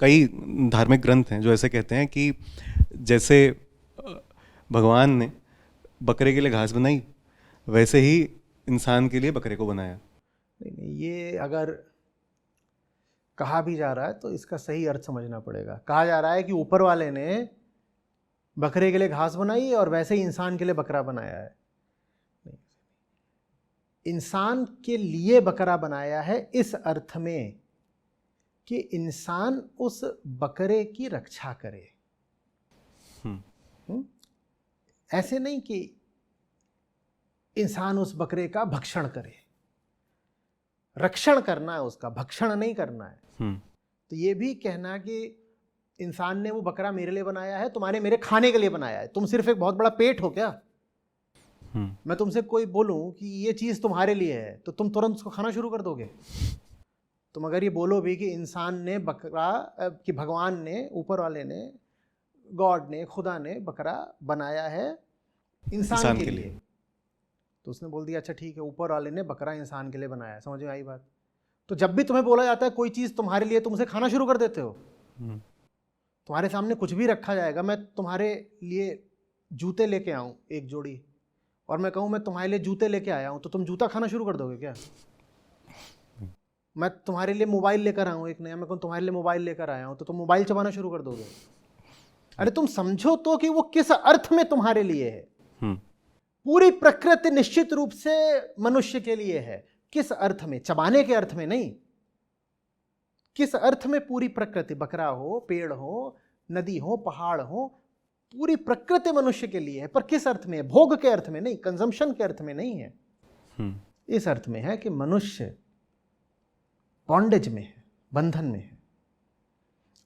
कई धार्मिक ग्रंथ हैं जो ऐसे कहते हैं कि जैसे भगवान ने बकरे के लिए घास बनाई, वैसे ही इंसान के लिए बकरे को बनाया। नहीं, ये अगर कहा भी जा रहा है तो इसका सही अर्थ समझना पड़ेगा। कहा जा रहा है कि ऊपर वाले ने बकरे के लिए घास बनाई और वैसे ही इंसान के लिए बकरा बनाया है। नहीं, इंसान के लिए बकरा बनाया है इस अर्थ में कि इंसान उस बकरे की रक्षा करे। ऐसे नहीं कि इंसान उस बकरे का भक्षण करे। रक्षण करना है उसका, भक्षण नहीं करना है। तो ये भी कहना कि इंसान ने वो बकरा मेरे लिए बनाया है, तुम्हारे मेरे खाने के लिए बनाया है। तुम सिर्फ एक बहुत बड़ा पेट हो क्या? मैं तुमसे कोई बोलूं कि ये चीज तुम्हारे लिए है तो तुम तुरंत उसको खाना शुरू कर दोगे? तुम अगर ये बोलो भी कि इंसान ने बकरा, कि भगवान ने, ऊपर वाले ने, गॉड ने, खुदा ने बकरा बनाया है इंसान के लिए, तो उसने बोल दिया अच्छा ठीक है, ऊपर वाले ने बकरा इंसान के लिए बनाया है। समझ में आई बात? तो जब भी तुम्हें बोला जाता है कोई चीज़ तुम्हारे लिए, तुम उसे खाना शुरू कर देते हो। तुम्हारे सामने कुछ भी रखा जाएगा, मैं तुम्हारे लिए जूते लेके आऊं एक जोड़ी, और मैं कहूं मैं तुम्हारे लिए जूते लेके आया हूं, तो तुम जूता खाना शुरू कर दोगे क्या? मैं तुम्हारे लिए मोबाइल लेकर आऊं एक नया, मैं कहूं तुम्हारे लिए मोबाइल लेकर आया हूं, तो तुम मोबाइल चबाना शुरू कर दोगे? अरे तुम समझो तो कि वो किस अर्थ में तुम्हारे लिए है। पूरी प्रकृति निश्चित रूप से मनुष्य के लिए है। किस अर्थ में? चबाने के अर्थ में नहीं। किस अर्थ में पूरी प्रकृति, बकरा हो, पेड़ हो, नदी हो, पहाड़ हो, पूरी प्रकृति मनुष्य के लिए है। पर किस अर्थ में? भोग के अर्थ में नहीं, कंजम्पशन के अर्थ में नहीं है। इस अर्थ में है कि मनुष्य बॉन्डेज में है, बंधन में है,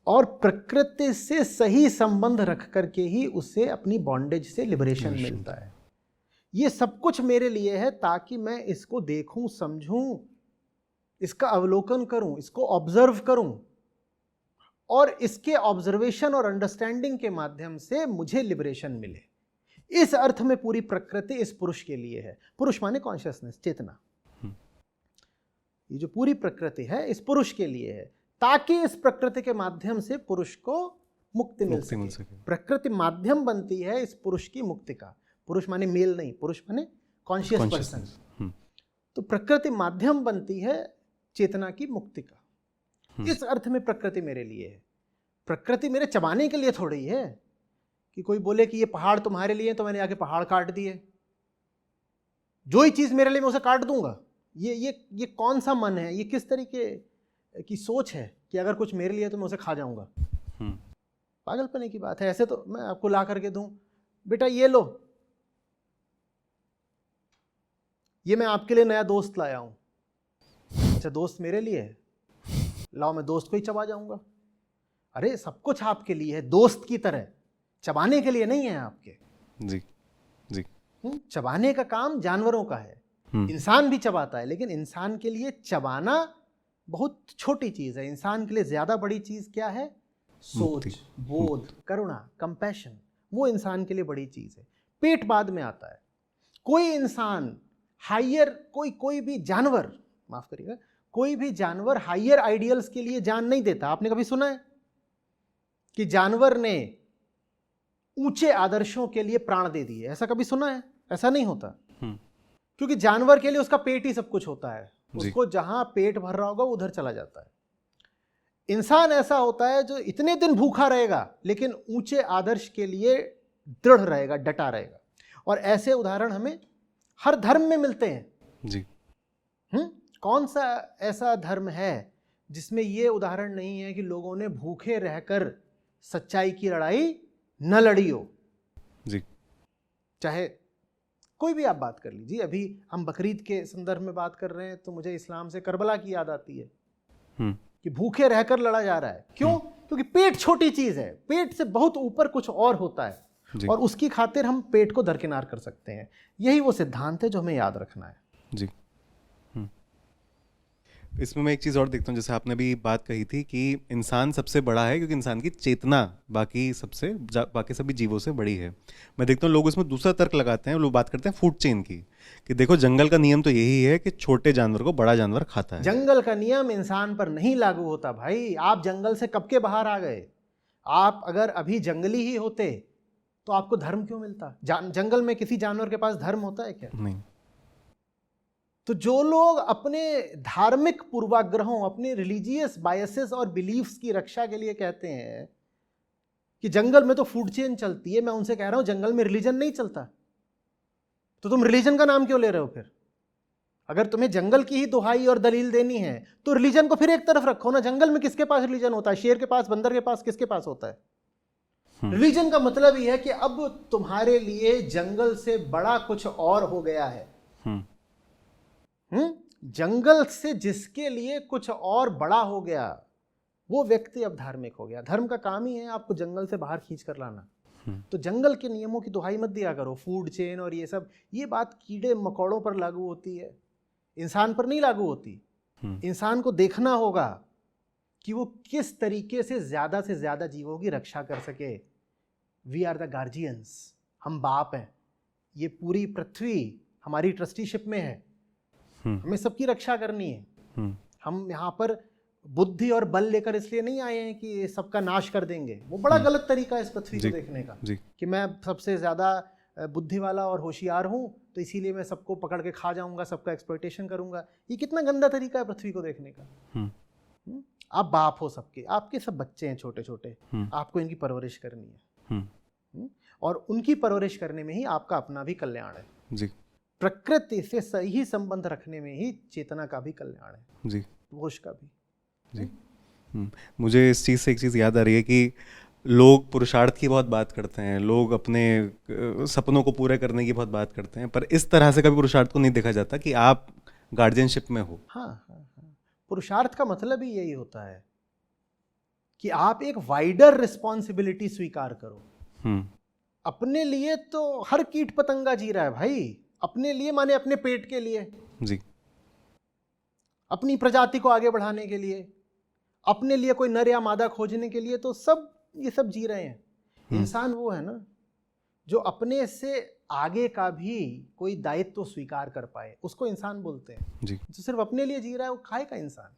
और प्रकृति से सही संबंध रख करके ही उसे अपनी बॉन्डेज से लिबरेशन मिलता है। ये सब कुछ मेरे लिए है ताकि मैं इसको देखूं, समझूं, इसका अवलोकन करूं, इसको ऑब्जर्व करूं, और इसके ऑब्जर्वेशन और अंडरस्टैंडिंग के माध्यम से मुझे लिबरेशन मिले। इस अर्थ में पूरी प्रकृति इस पुरुष के लिए है। पुरुष माने कॉन्शियसनेस, चेतना। ये जो पूरी प्रकृति है इस पुरुष के लिए है, ताकि इस प्रकृति के माध्यम से पुरुष को मुक्ति मिल सके। प्रकृति माध्यम बनती है इस पुरुष की मुक्ति का। पुरुष माने मेल नहीं, पुरुष माने कॉन्शियस पर्सन। तो प्रकृति माध्यम बनती है चेतना की मुक्ति का। इस अर्थ में प्रकृति मेरे लिए है। प्रकृति मेरे चबाने के लिए थोड़ी है कि कोई बोले कि ये पहाड़ तुम्हारे लिए तो मैंने आके पहाड़ काट दिए। जो ही चीज मेरे लिए मैं उसे काट दूंगा। ये कौन सा मन है? ये किस तरीके की सोच है कि अगर कुछ मेरे लिए तो मैं उसे खा जाऊंगा? पागलपने की बात है। ऐसे तो मैं आपको ला करके दूं, बेटा ये लो, ये मैं आपके लिए नया दोस्त लाया हूं। अच्छा दोस्त मेरे लिए है, लाओ मैं दोस्त को ही चबा जाऊंगा। अरे सब कुछ आपके लिए है, दोस्त की तरह, चबाने के लिए नहीं है आपके। जी जी। चबाने का काम जानवरों का है, इंसान भी चबाता है, लेकिन इंसान के लिए चबाना बहुत छोटी चीज है। इंसान के लिए ज्यादा बड़ी चीज क्या है? सोच, बोध, करुणा, कंपैशन। वो इंसान के लिए बड़ी चीज है। पेट बाद में आता है। कोई इंसान हायर, कोई भी जानवर, माफ करिएगा, कोई भी जानवर हायर आइडियल्स के लिए जान नहीं देता। आपने कभी सुना है कि जानवर ने ऊंचे आदर्शों के लिए प्राण दे दिए? ऐसा कभी सुना है? ऐसा नहीं होता, क्योंकि जानवर के लिए उसका पेट ही सब कुछ होता है। उसको जहां पेट भर रहा होगा उधर चला जाता है। इंसान ऐसा होता है जो इतने दिन भूखा रहेगा लेकिन ऊंचे आदर्श के लिए दृढ़ रहेगा, डटा रहेगा। और ऐसे उदाहरण हमें हर धर्म में मिलते हैं जी। कौन सा ऐसा धर्म है जिसमें ये उदाहरण नहीं है कि लोगों ने भूखे रहकर सच्चाई की लड़ाई न लड़ी हो? जी। चाहे कोई भी आप बात कर लीजिए। अभी हम बकरीद के संदर्भ में बात कर रहे हैं तो मुझे इस्लाम से करबला की याद आती है कि भूखे रहकर लड़ा जा रहा है। क्यों? क्योंकि पेट छोटी चीज है, पेट से बहुत ऊपर कुछ और होता है, और उसकी खातिर हम पेट को दरकिनार कर सकते हैं। यही वो सिद्धांत है जो हमें याद रखना है। जी। इसमें मैं एक चीज़ और देखता हूँ, जैसे आपने भी बात कही थी कि इंसान सबसे बड़ा है क्योंकि इंसान की चेतना बाकी सभी जीवों से बड़ी है। मैं देखता हूँ लोग इसमें दूसरा तर्क लगाते हैं, लोग बात करते हैं फूड चेन की, कि देखो जंगल का नियम तो यही है कि छोटे जानवर को बड़ा जानवर खाता है। जंगल का नियम इंसान पर नहीं लागू होता भाई। आप जंगल से कब के बाहर आ गए? आप अगर अभी जंगली ही होते तो आपको धर्म क्यों मिलता? जंगल में किसी जानवर के पास धर्म होता है क्या? नहीं। तो जो लोग अपने धार्मिक पूर्वाग्रहों, अपने रिलीजियस बायसेस और बिलीफ्स की रक्षा के लिए कहते हैं कि जंगल में तो फूड चेन चलती है, मैं उनसे कह रहा हूं जंगल में रिलीजन नहीं चलता, तो तुम रिलीजन का नाम क्यों ले रहे हो फिर? अगर तुम्हें जंगल की ही दुहाई और दलील देनी है तो रिलीजन को फिर एक तरफ रखो ना। जंगल में किसके पास रिलीजन होता है? शेर के पास, बंदर के पास, किसके पास होता है? रिलीजन का मतलब ही है कि अब तुम्हारे लिए जंगल से बड़ा कुछ और हो गया है। जंगल से जिसके लिए कुछ और बड़ा हो गया वो व्यक्ति अब धार्मिक हो गया। धर्म का काम ही है आपको जंगल से बाहर खींच कर लाना। तो जंगल के नियमों की दुहाई मत दिया करो। फूड चेन और ये सब, ये बात कीड़े मकोड़ों पर लागू होती है, इंसान पर नहीं लागू होती। इंसान को देखना होगा कि वो किस तरीके से ज्यादा जीवों की रक्षा कर सके। वी आर द गार्जियंस, हम बाप हैं। ये पूरी पृथ्वी हमारी ट्रस्टीशिप में है, हमें सबकी रक्षा करनी है। हम यहाँ पर बुद्धि और बल लेकर इसलिए नहीं आए हैं कि सबका नाश कर देंगे। वो बड़ा गलत तरीका है इस पृथ्वी को देखने का, कि मैं सबसे ज़्यादा बुद्धि वाला और होशियार हूँ तो इसीलिए मैं सबको पकड़ के खा जाऊंगा, सबका एक्सप्लॉयटेशन करूंगा। ये कितना गंदा तरीका है पृथ्वी को देखने का। आप बाप हो सबके, आपके सब बच्चे हैं छोटे छोटे, आपको इनकी परवरिश करनी है। और उनकी परवरिश करने में ही आपका अपना भी कल्याण है जी। प्रकृति से सही संबंध रखने में ही चेतना का भी कल्याण है जी, पुरुष का भी जी। मुझे इस चीज़ से एक चीज़ याद आ रही है कि लोग पुरुषार्थ की बहुत बात करते हैं, लोग अपने सपनों को पूरे करने की बहुत बात करते हैं, पर इस तरह से कभी पुरुषार्थ को नहीं देखा जाता कि आप गार्जियनशिप में हो। हाँ। पुरुषार्थ का मतलब ही यही होता है कि आप एक वाइडर रिस्पॉन्सिबिलिटी स्वीकार करो। अपने लिए तो हर कीट पतंगा जी रहा है भाई, अपने लिए माने अपने पेट के लिए जी, अपनी प्रजाति को आगे बढ़ाने के लिए, अपने लिए कोई नर या मादा खोजने के लिए, तो सब ये सब जी रहे हैं। इंसान वो है ना जो अपने से आगे का भी कोई दायित्व स्वीकार कर पाए, उसको इंसान बोलते हैं जी। जो सिर्फ अपने लिए जी रहा है वो काहे का इंसान।